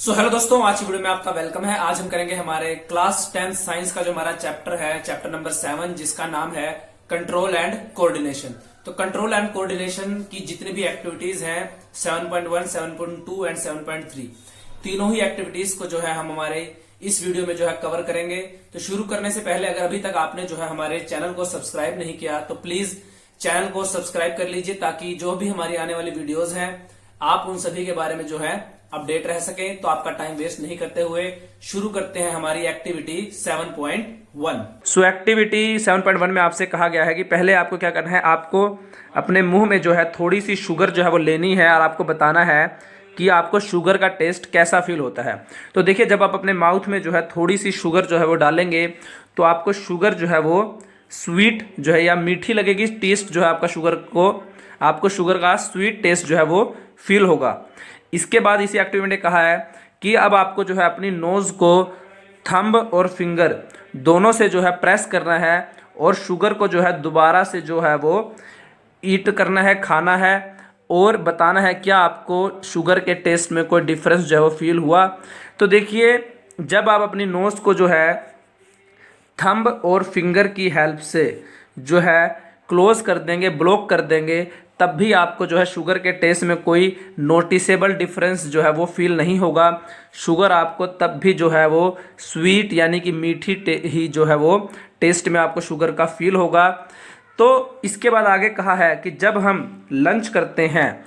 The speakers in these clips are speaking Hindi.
हेलो दोस्तों, आज की वीडियो में आपका वेलकम है। आज हम करेंगे हमारे क्लास 10 साइंस का जो हमारा चैप्टर है, चैप्टर नंबर 7, जिसका नाम है कंट्रोल एंड कोऑर्डिनेशन। तो कंट्रोल एंड कोऑर्डिनेशन की जितनी भी एक्टिविटीज हैं 7.1, 7.2 एंड 7.3, तीनों ही एक्टिविटीज को जो है हम हमारे इस वीडियो में जो है कवर करेंगे। तो शुरू करने से पहले अगर अभी तक आपने जो है हमारे चैनल को सब्सक्राइब नहीं किया तो प्लीज चैनल को सब्सक्राइब कर लीजिए, ताकि जो भी हमारी आने वाली वीडियोज हैं आप उन सभी के बारे में जो है अपडेट रह सके। तो आपका टाइम वेस्ट नहीं करते हुए शुरू करते हैं हमारी एक्टिविटी 7.1। एक्टिविटी 7.1 में आपसे कहा गया है कि पहले आपको क्या करना है, आपको अपने मुंह में जो है थोड़ी सी शुगर जो है वो लेनी है और आपको बताना है कि आपको शुगर का टेस्ट कैसा फील होता है। तो देखिए, जब आप अपने माउथ में जो है थोड़ी सी शुगर जो है वो डालेंगे तो आपको शुगर जो है वो स्वीट जो है या मीठी लगेगी। टेस्ट जो है आपको शुगर का स्वीट टेस्ट जो है वो फील होगा। इसके बाद इसी एक्टिविटी ने कहा है कि अब आपको जो है अपनी नोज को थंब और फिंगर दोनों से जो है प्रेस करना है और शुगर को जो है दोबारा से जो है वो ईट करना है, खाना है और बताना है क्या आपको शुगर के टेस्ट में कोई डिफरेंस जो है वो फील हुआ। तो देखिए, जब आप अपनी नोज को जो है थंब और फिंगर की हेल्प से जो है क्लोज कर देंगे, ब्लॉक कर देंगे, तब भी आपको जो है शुगर के टेस्ट में कोई नोटिसेबल डिफरेंस जो है वो फील नहीं होगा। शुगर आपको तब भी जो है वो स्वीट यानी कि मीठी ही जो है वो टेस्ट में आपको शुगर का फील होगा। तो इसके बाद आगे कहा है कि जब हम लंच करते हैं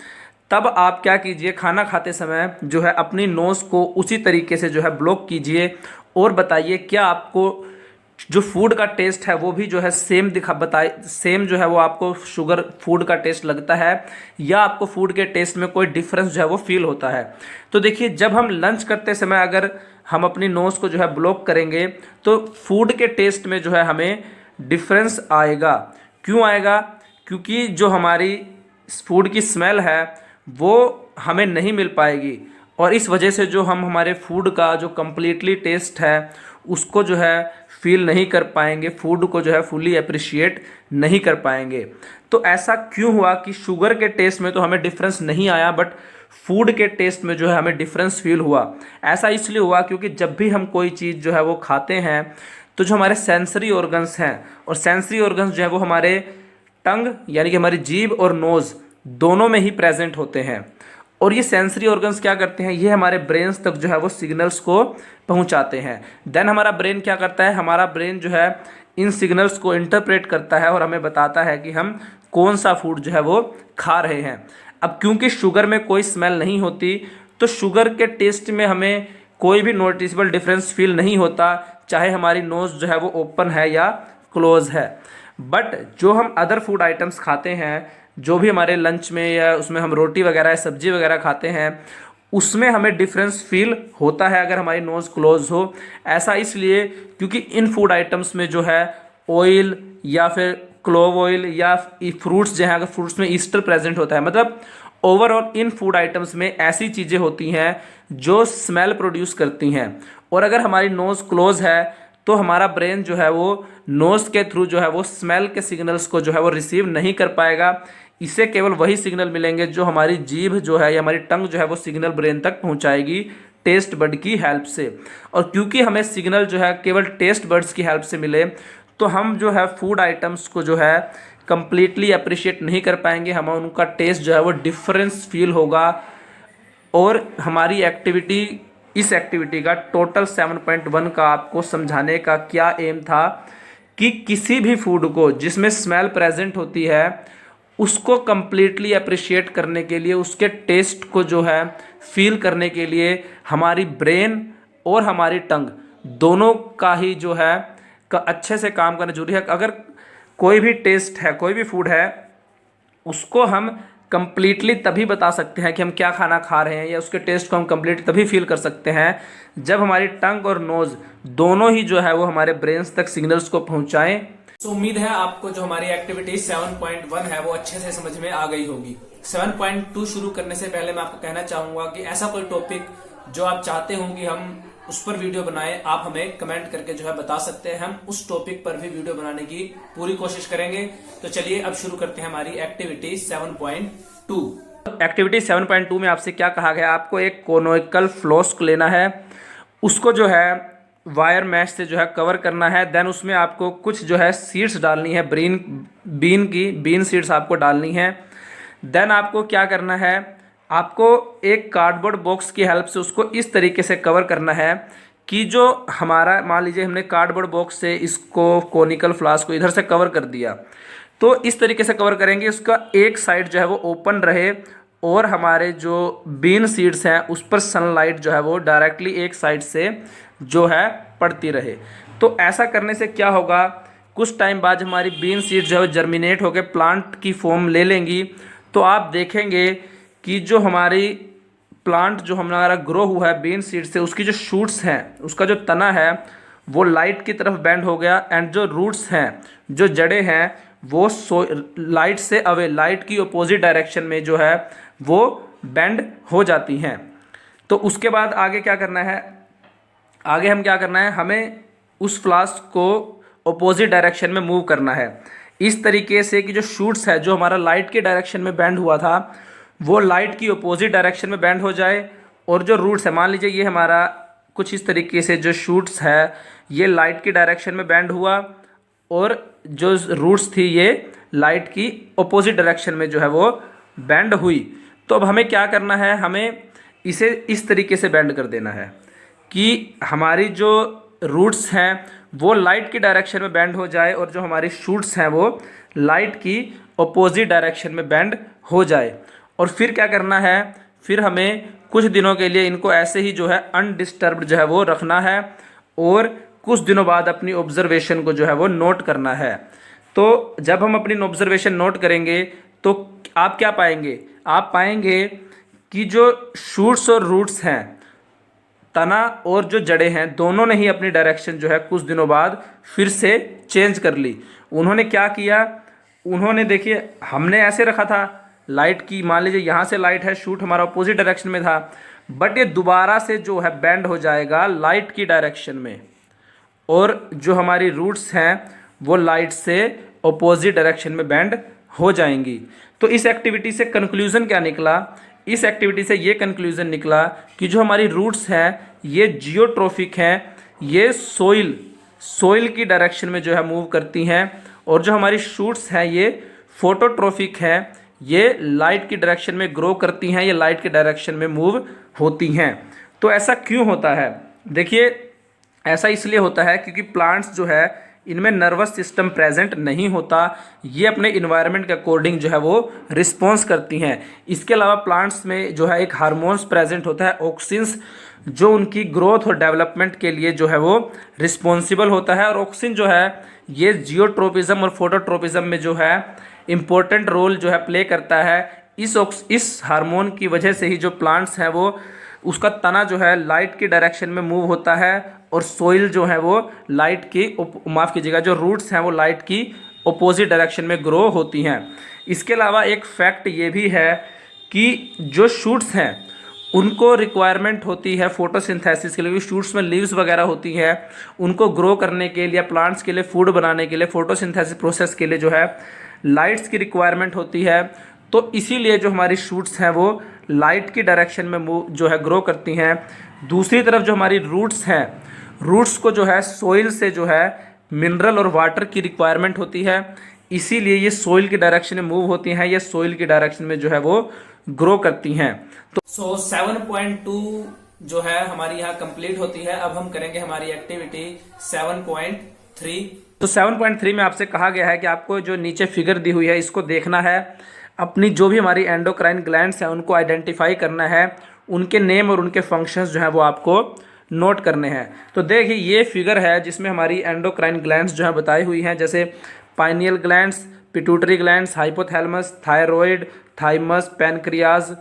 तब आप क्या कीजिए, खाना खाते समय जो है अपनी नोज़ को उसी तरीके से जो है ब्लॉक कीजिए और बताइए क्या आपको जो फूड का टेस्ट है वो भी जो है सेम सेम जो है वो आपको शुगर फूड का टेस्ट लगता है या आपको फूड के टेस्ट में कोई डिफरेंस जो है वो फील होता है। तो देखिए, जब हम लंच करते समय अगर हम अपनी नोज़ को जो है ब्लॉक करेंगे तो फूड के टेस्ट में जो है हमें डिफरेंस आएगा। क्यों आएगा? क्योंकि जो हमारी फूड की स्मेल है वो हमें नहीं मिल पाएगी और इस वजह से जो हम हमारे फूड का जो कम्प्लीटली टेस्ट है उसको जो है फील नहीं कर पाएंगे, फूड को जो है फुली अप्रिशिएट नहीं कर पाएंगे। तो ऐसा क्यों हुआ कि शुगर के टेस्ट में तो हमें डिफरेंस नहीं आया बट फूड के टेस्ट में जो है हमें डिफरेंस फील हुआ? ऐसा इसलिए हुआ क्योंकि जब भी हम कोई चीज़ जो है वो खाते हैं तो जो हमारे सेंसरी ऑर्गन्स हैं, और सेंसरी ऑर्गन्स जो है वो हमारे टंग यानी कि हमारी जीभ और नोज़ दोनों में ही प्रेजेंट होते हैं। और ये सेंसरी ऑर्गन्स क्या करते हैं, ये हमारे ब्रेन्स तक जो है वो सिग्नल्स को पहुंचाते हैं। देन हमारा ब्रेन क्या करता है, हमारा ब्रेन जो है इन सिग्नल्स को इंटरप्रेट करता है और हमें बताता है कि हम कौन सा फूड जो है वो खा रहे हैं। अब क्योंकि शुगर में कोई स्मेल नहीं होती तो शुगर के टेस्ट में हमें कोई भी नोटिसेबल डिफरेंस फील नहीं होता, चाहे हमारी नोज़ जो है वो ओपन है या क्लोज है। बट जो हम अदर फूड आइटम्स खाते हैं, जो भी हमारे लंच में या उसमें हम रोटी वगैरह सब्जी वगैरह खाते हैं, उसमें हमें डिफरेंस फील होता है अगर हमारी नोज़ क्लोज हो। ऐसा इसलिए क्योंकि इन फूड आइटम्स में जो है ऑयल या फिर क्लोव ऑयल या फ्रूट्स जो हैं, अगर फ्रूट्स में ईस्टर प्रेजेंट होता है, मतलब ओवरऑल इन फूड आइटम्स में ऐसी चीज़ें होती हैं जो स्मेल प्रोड्यूस करती हैं। और अगर हमारी नोज़ क्लोज है तो हमारा ब्रेन जो है वो नोज़ के थ्रू जो है वो स्मेल के सिग्नल्स को जो है वो रिसीव नहीं कर पाएगा। इसे केवल वही सिग्नल मिलेंगे जो हमारी जीभ जो है या हमारी टंग जो है वो सिग्नल ब्रेन तक पहुंचाएगी टेस्ट बड की हेल्प से। और क्योंकि हमें सिग्नल जो है केवल टेस्ट बड्स की हेल्प से मिले तो हम जो है फूड आइटम्स को जो है कंप्लीटली अप्रिशिएट नहीं कर पाएंगे, हमें उनका टेस्ट जो है वो डिफरेंस फील होगा। और हमारी इस एक्टिविटी का टोटल 7.1 का आपको समझाने का क्या एम था कि किसी भी फूड को जिसमें स्मेल प्रेजेंट होती है उसको कम्प्लीटली अप्रिशिएट करने के लिए, उसके टेस्ट को जो है फील करने के लिए हमारी ब्रेन और हमारी टंग दोनों का ही जो है अच्छे से काम करना जरूरी है। अगर कोई भी टेस्ट है, कोई भी फूड है, उसको हम कंप्लीटली तभी बता सकते हैं कि हम क्या खाना खा रहे हैं या उसके टेस्ट को हम कंप्लीटली तभी फील कर सकते हैं जब हमारी टंग और नोज़ दोनों ही जो है वो हमारे ब्रेन्स तक सिग्नल्स को पहुंचाएं। तो उम्मीद है आपको जो हमारी एक्टिविटी 7.1 है वो अच्छे से समझ में आ गई होगी। 7.2 शुरू करने से पहले मैं आपको कहना चाहूंगा कि ऐसा कोई टॉपिक जो आप चाहते हो कि हम उस पर वीडियो बनाए, आप हमें कमेंट करके जो है बता सकते हैं। हम उस टॉपिक पर भी वीडियो बनाने की पूरी कोशिश करेंगे। तो चलिए अब शुरू करते हैं हमारी एक्टिविटी 7.2। एक्टिविटी 7.2 में आपसे क्या कहा गया, आपको एक कोनोइकल फ्लास्क लेना है, उसको जो है वायर मैश से जो है कवर करना है। देन उसमें आपको कुछ जो है सीड्स डालनी है, बीन सीड्स आपको डालनी है। देन आपको क्या करना है, आपको एक कार्डबोर्ड बॉक्स की हेल्प से उसको इस तरीके से कवर करना है कि जो हमारा, मान लीजिए हमने कार्डबोर्ड बॉक्स से इसको कोनिकल फ्लास्क को इधर से कवर कर दिया, तो इस तरीके से कवर करेंगे उसका एक साइड जो है वो ओपन रहे और हमारे जो बीन सीड्स हैं उस पर सनलाइट जो है वो डायरेक्टली एक साइड से जो है पड़ती रहे। तो ऐसा करने से क्या होगा, कुछ टाइम बाद हमारी बीन सीड जो है जर्मिनेट होकर प्लांट की फॉर्म ले लेंगी। तो आप देखेंगे कि जो हमारी प्लांट जो हमारा ग्रो हुआ है बीन सीड से, उसकी जो शूट्स हैं, उसका जो तना है वो लाइट की तरफ बेंड हो गया, एंड जो रूट्स हैं, जो जड़ें हैं, वो लाइट से अवे, लाइट की अपोजिट डायरेक्शन में जो है वो बेंड हो जाती हैं। तो उसके बाद आगे क्या करना है, आगे हम क्या करना है, हमें उस फ्लास्क को अपोजिट डायरेक्शन में मूव करना है इस तरीके से कि जो शूट्स है, जो हमारा लाइट के डायरेक्शन में बेंड हुआ था, वो लाइट की अपोजिट डायरेक्शन में बेंड हो जाए। और जो रूट्स है, मान लीजिए ये हमारा कुछ इस तरीके से जो शूट्स है ये लाइट की डायरेक्शन में बेंड हुआ और जो रूट्स थी ये लाइट की अपोजिट डायरेक्शन में जो है वो बेंड हुई। तो अब हमें क्या करना है, हमें इसे इस तरीके से बेंड कर देना है कि हमारी जो रूट्स हैं वो लाइट की डायरेक्शन में बेंड हो जाए और जो हमारी शूट्स हैं वो लाइट की अपोजिट डायरेक्शन में बेंड हो जाए। और फिर क्या करना है, फिर हमें कुछ दिनों के लिए इनको ऐसे ही जो है अनडिस्टर्ब्ड जो है वो रखना है और कुछ दिनों बाद अपनी ऑब्जर्वेशन को जो है वो नोट करना है। तो जब हम अपनी ऑब्जर्वेशन नोट करेंगे तो आप क्या पाएंगे, आप पाएंगे कि जो शूट्स और रूट्स हैं, तना और जो जड़ें हैं, दोनों ने ही अपनी डायरेक्शन जो है कुछ दिनों बाद फिर से चेंज कर ली। उन्होंने क्या किया, उन्होंने, देखिए हमने ऐसे रखा था लाइट की, मान लीजिए यहाँ से लाइट है, शूट हमारा अपोजिट डायरेक्शन में था, बट ये दोबारा से जो है बेंड हो जाएगा लाइट की डायरेक्शन में और जो हमारी रूट्स हैं वो लाइट से अपोजिट डायरेक्शन में बेंड हो जाएंगी। तो इस एक्टिविटी से कंक्लूजन क्या निकला, इस एक्टिविटी से ये कंक्लूजन निकला कि जो हमारी रूट्स हैं ये जियोट्रोफिक हैं, ये सोइल की डायरेक्शन में जो है मूव करती हैं, और जो हमारी शूट्स हैं ये फोटोट्रोफिक हैं, ये लाइट की डायरेक्शन में ग्रो करती हैं, ये लाइट की डायरेक्शन में मूव होती हैं। तो ऐसा क्यों होता है, देखिए ऐसा इसलिए होता है क्योंकि प्लांट्स जो है इनमें नर्वस सिस्टम प्रेजेंट नहीं होता, ये अपने इन्वायरमेंट के अकॉर्डिंग जो है वो रिस्पॉन्स करती हैं। इसके अलावा प्लांट्स में जो है एक हार्मोन्स प्रेजेंट होता है, ऑक्सिन्स, जो उनकी ग्रोथ और डेवलपमेंट के लिए जो है वो रिस्पॉन्सिबल होता है। और ऑक्सिन जो है ये जियोट्रोपिज्म और फोटोट्रोपिज्म में जो है इम्पोर्टेंट रोल जो है प्ले करता है। इस हार्मोन की वजह से ही जो प्लांट्स हैं वो, उसका तना जो है लाइट की डायरेक्शन में मूव होता है और सोइल जो है वो लाइट की, माफ़ कीजिएगा, जो रूट्स हैं वो लाइट की अपोजिट डायरेक्शन में ग्रो होती हैं। इसके अलावा एक फैक्ट ये भी है कि जो शूट्स हैं उनको रिक्वायरमेंट होती है फोटोसिंथेसिस के लिए, शूट्स में लीव्स वगैरह होती हैं, उनको ग्रो करने के लिए, प्लांट्स के लिए फूड बनाने के लिए, फोटोसिंथेसिस प्रोसेस के लिए जो है लाइट्स की रिक्वायरमेंट होती है। तो इसीलिए जो हमारी शूट्स हैं वो लाइट की डायरेक्शन में मूव जो है ग्रो करती हैं। दूसरी तरफ जो हमारी रूट्स हैं, रूट्स को जो है सोइल से जो है मिनरल और वाटर की रिक्वायरमेंट होती है, इसीलिए ये सोइल की डायरेक्शन में मूव होती हैं, ये सोइल की डायरेक्शन में जो है वो ग्रो करती हैं। तो 7.2 जो है हमारी यहाँ कंप्लीट होती है। अब हम करेंगे हमारी एक्टिविटी 7.3। तो 7.3 में आपसे कहा गया है कि आपको जो नीचे फिगर दी हुई है इसको देखना है, अपनी जो भी हमारी एंडोक्राइन ग्लैंड्स हैं उनको आइडेंटिफाई करना है, उनके नेम और उनके फंक्शंस जो हैं वो आपको नोट करने हैं। तो देखिए ये फिगर है जिसमें हमारी एंडोक्राइन ग्लैंड्स जो है बताई हुई हैं, जैसे pineal glands, pituitary glands, hypothalamus, thyroid, thymus, pancreas,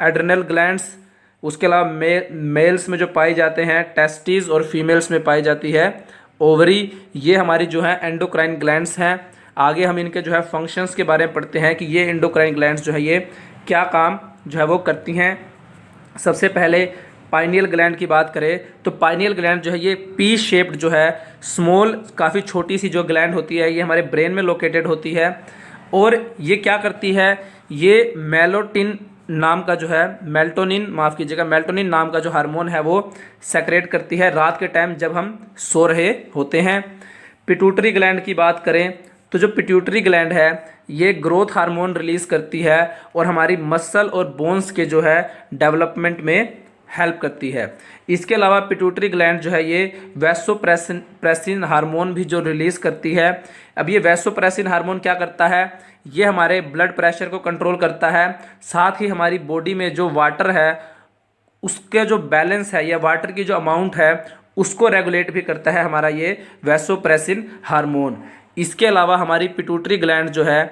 adrenal glands. उसके अलावा मेल्स में जो पाई जाते हैं टेस्टिस और फीमेल्स में पाई जाती है ओवरी। ये हमारी जो है एंडोक्राइन ग्लैंड्स हैं। आगे हम इनके जो है फंक्शंस के बारे में पढ़ते हैं कि ये एंडोक्राइन ग्लैंड्स जो है ये क्या काम जो है वो करती हैं। सबसे पहले पाइनियल ग्लैंड की बात करें तो पाइनियल ग्लैंड जो है ये पी शेप्ड जो है स्मॉल, काफ़ी छोटी सी जो ग्लैंड होती है, ये हमारे ब्रेन में लोकेटेड होती है। और ये क्या करती है, ये मेलाटोनिन नाम का जो है मेल्टोनिन, माफ कीजिएगा, मेल्टोनिन नाम का जो हार्मोन है वो सेक्रेट करती है रात के टाइम जब हम सो रहे होते हैं। पिट्यूटरी ग्लैंड की बात करें तो जो पिट्यूटरी ग्लैंड है ये ग्रोथ हार्मोन रिलीज करती है और हमारी मसल और बोन्स के जो है डेवलपमेंट में हेल्प करती है। इसके अलावा पिट्यूटरी ग्लैंड जो है ये वैसोप्रेसिन हार्मोन भी जो रिलीज करती है। अब ये वैसोप्रेसिन हार्मोन क्या करता है, ये हमारे ब्लड प्रेशर को कंट्रोल करता है, साथ ही हमारी बॉडी में जो वाटर है उसके जो बैलेंस है या वाटर की जो अमाउंट है उसको रेगुलेट भी करता है हमारा ये वैसोप्रेसिन हार्मोन। इसके अलावा हमारी पिट्यूटरी ग्लैंड जो है,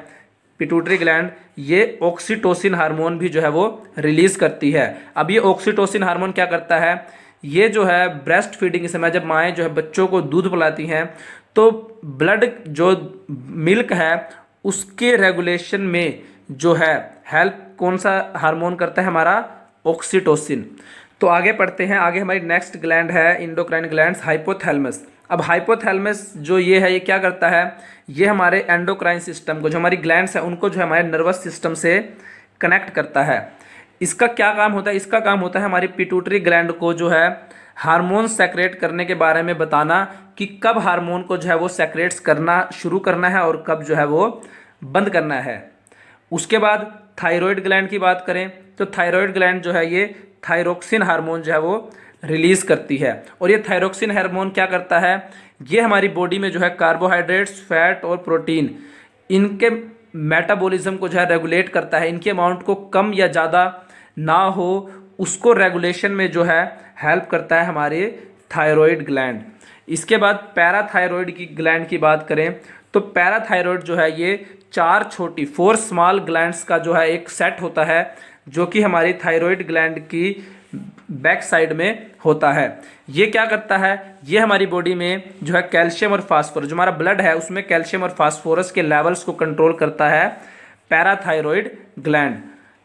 पिट्यूटरी ग्लैंड ये ऑक्सीटोसिन हार्मोन भी जो है वो रिलीज करती है। अब ये ऑक्सीटोसिन हार्मोन क्या करता है, ये जो है ब्रेस्ट फीडिंग के समय जब माएँ जो है बच्चों को दूध पिलाती हैं तो ब्लड जो मिल्क है उसके रेगुलेशन में जो है हेल्प कौन सा हार्मोन करता है, हमारा ऑक्सीटोसिन। तो आगे पढ़ते हैं, आगे हमारी नेक्स्ट ग्लैंड है इंडोक्राइन ग्लैंड्स, हाइपोथैलेमस। अब हाइपोथैलेमस जो ये है ये क्या करता है, ये हमारे एंडोक्राइन सिस्टम को, जो हमारी ग्लैंड्स है उनको जो है हमारे नर्वस सिस्टम से कनेक्ट करता है। इसका क्या काम होता है, इसका काम होता है हमारी पिट्यूटरी ग्लैंड को जो है हार्मोन सेक्रेट करने के बारे में बताना कि कब हार्मोन को जो है वो सेक्रेट्स करना शुरू करना है और कब जो है वो बंद करना है। उसके बाद थायराइड ग्लैंड की बात करें तो थायराइड ग्लैंड जो है ये थायरोक्सिन हार्मोन जो है वो रिलीज करती है। और ये थायरोक्सिन हार्मोन क्या करता है, ये हमारी बॉडी में जो है कार्बोहाइड्रेट्स, फैट और प्रोटीन इनके मेटाबॉलिज्म को जो है रेगुलेट करता है, इनके अमाउंट को कम या ज़्यादा ना हो उसको रेगुलेशन में जो है हेल्प करता है हमारे थायराइड ग्लैंड। इसके बाद पैराथायराइड की ग्लैंड की बात करें तो पैराथायराइड जो है ये 4 स्मॉल ग्लैंड्स का जो है एक सेट होता है जो कि हमारी थायराइड ग्लैंड की बैक साइड में होता है। ये क्या करता है, ये हमारी बॉडी में जो है कैल्शियम और फास्फोरस, जो हमारा ब्लड है उसमें कैल्शियम और फास्फोरस के लेवल्स को कंट्रोल करता है पैराथायराइड ग्लैंड।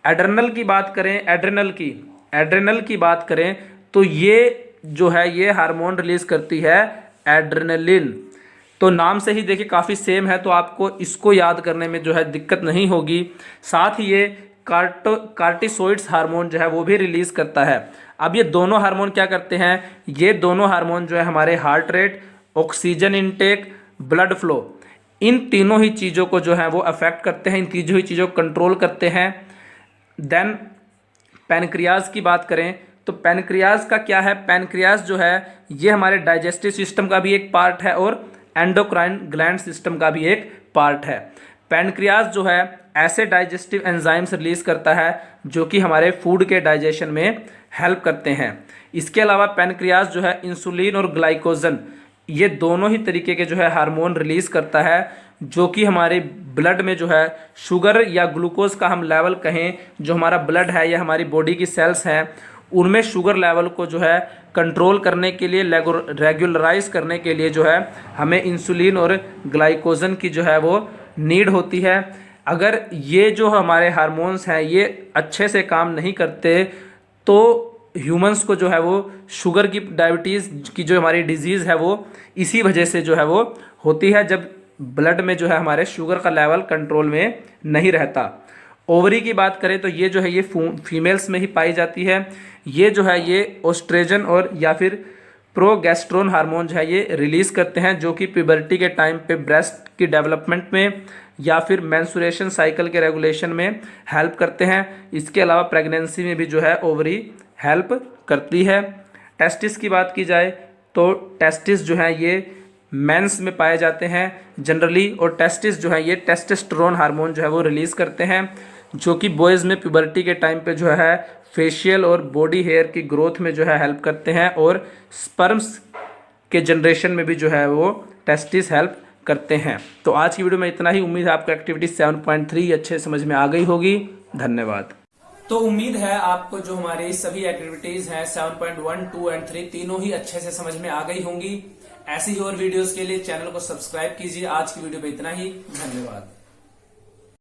एड्रेनल की बात करें, एड्रेनल की बात करें तो ये जो है ये हार्मोन रिलीज करती है एड्रेनलिन। तो नाम से ही देखिए काफ़ी सेम है तो आपको इसको याद करने में जो है दिक्कत नहीं होगी। साथ ही ये कार्टिसोइड्स हार्मोन जो है वो भी रिलीज करता है। अब ये दोनों हार्मोन क्या करते हैं, ये दोनों हार्मोन जो है हमारे heart rate, oxygen intake, blood flow, इन तीनों ही चीज़ों को जो है वो अफेक्ट करते हैं, इन तीनों ही चीज़ों को कंट्रोल करते हैं। देन पैनक्रियाज की बात करें तो पैनक्रियाज का क्या है, पैनक्रियाज जो है ये हमारे डाइजेस्टिव सिस्टम का भी एक पार्ट है और एंडोक्राइन ग्लैंड सिस्टम का भी एक पार्ट है। पैनक्रियाज जो है ऐसे डाइजेस्टिव एंजाइम्स रिलीज करता है जो कि हमारे फूड के डाइजेशन में हेल्प करते हैं। इसके अलावा पैनक्रियाज जो है इंसुलिन और ग्लाइकोजन ये दोनों ही तरीके के जो है हार्मोन रिलीज करता है जो कि हमारे ब्लड में जो है शुगर या ग्लूकोज का हम लेवल कहें, जो हमारा ब्लड है या हमारी बॉडी की सेल्स हैं उनमें शुगर लेवल को जो है कंट्रोल करने के लिए, रेगुलराइज करने के लिए जो है हमें इंसुलिन और ग्लाइकोजन की जो है वो नीड होती है। अगर ये जो हमारे हार्मोन्स हैं ये अच्छे से काम नहीं करते तो ह्यूमंस को जो है वो शुगर की, डायबिटीज़ की जो हमारी डिजीज़ है वो इसी वजह से जो है वो होती है, जब ब्लड में जो है हमारे शुगर का लेवल कंट्रोल में नहीं रहता। ओवरी की बात करें तो ये जो है ये फीमेल्स में ही पाई जाती है। ये जो है ये ओस्ट्रोजन और या फिर प्रोगेस्टेरोन हार्मोन जो है ये रिलीज़ करते हैं जो कि प्यूबर्टी के टाइम पे ब्रेस्ट की डेवलपमेंट में या फिर मेंस्ट्रुएशन साइकिल के रेगुलेशन में हेल्प करते हैं। इसके अलावा प्रेगनेंसी में भी जो है ओवरी हेल्प करती है। टेस्टिस की बात की जाए तो टेस्टिस जो है ये मेंस में पाए जाते हैं जनरली, और टेस्टिस जो है ये टेस्टोस्टेरोन हार्मोन जो है वो रिलीज़ करते हैं जो कि बॉयज़ में प्यूबर्टी के टाइम पे जो है फेशियल और बॉडी हेयर की ग्रोथ में जो है हेल्प करते हैं, और स्पर्म्स के जनरेशन में भी जो है वो टेस्टिस हेल्प करते हैं। तो आज की वीडियो में इतना ही। उम्मीद है आपको एक्टिविटी 7.3 अच्छे समझ में आ गई होगी। धन्यवाद। तो उम्मीद है आपको जो हमारी सभी एक्टिविटीज हैं 7.1, 2 और 3 तीनों ही अच्छे से समझ में आ गई होंगी। ऐसी ही और वीडियोस के लिए चैनल को सब्सक्राइब कीजिए। आज की वीडियो पे इतना ही। धन्यवाद।